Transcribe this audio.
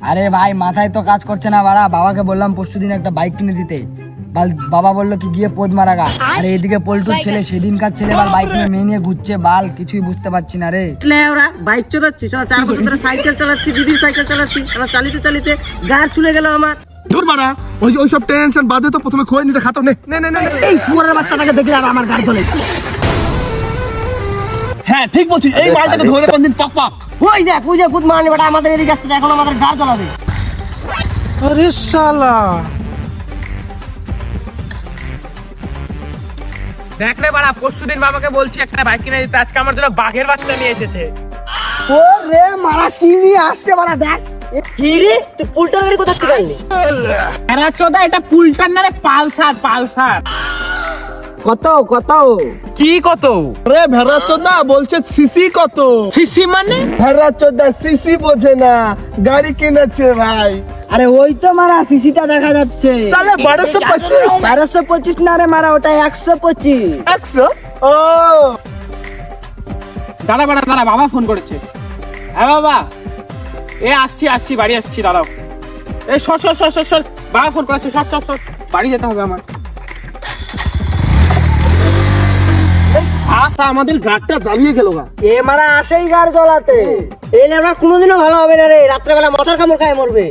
আরে ভাই মাথায় তো কাজ করছে না বাড়া, বাবাকে বললাম পরশুদিন একটা বাইক কিনে দিতে, বাবা বললো কি গিয়ে পোদ মারা গা। আরে এদিকে পল্টুর ছেলে সেদিনকার ছেলে বাল বাইক নিয়ে মেয়ে নিয়ে ঘুরছে বাল, কিছুই বুঝতে পারছি না রে। ওরা বাইক চালাচ্ছি, 4 বছর ধরে সাইকেল চালাচ্ছি, দিদির সাইকেল চালাচ্ছি, এবার চালিতে চালিতে গা ছুলে গেল আমার। দূর বাড়া, ওই সব টেনশন বাদে তো প্রথমে খোয় নিতে খাতো। নে নে নে নে। এই শুয়ারের বাচ্চাটাকে দেখলে আর আমার গাড়ি চলে। হ্যাঁ ঠিক বলছিস, এই মালটাকে ধরে কোনদিন পক পক। ওই দেখ ওই যে ভূত মারানি বেটা আমাদের এদিকে আসছে, এখন আমাদের গাড়ি চালাবে। আরে শালা, দেখ রে বাড়া, পরশুদিন বাবাকে বলছি একটা বাইক কিনে দিতে, আজকে আমার জন্য বাঘের বাচ্চা নিয়ে এসেছে। ও রে মারা কি নিয়ে আসছে বাড়া, দেখ কি রে তুই পুলটার গাড়ি কোথা থেকে আনলি? আরে চোদা, এটা পুলটার না রে, পালসার পালসার। কত কত কি কত? আরে ভেড়া চোদা বলছে সিসি কত। সিসি মানে? ভেড়া চোদা সিসি বোঝে না, গাড়ি কিনেছে ভাই। আরে ওই তো মারা সিসিটা দেখা যাচ্ছে। সালে 1225। 1225 না রে মারা, ওটা 125। 100? ও দাঁড়া বাড়া দাঁড়া, বাবা ফোন করেছে। হ্যাঁ বাবা, এ আসছি বাড়ি আসছি, দাঁড়াও। এই সর সর সর সর সর, বাবা ফোন করেছে, সর সর সর, বাড়ি যেতে হবে আমার। আমাদের গাড়িটা জ্বালিয়ে গেল গা। এ মারা আসেই গাড়ি চালাতে, এই লেবড়া কোনোদিনও ভালো হবে না রে, রাত্রেবেলা মশার কামড় খায় মরবে।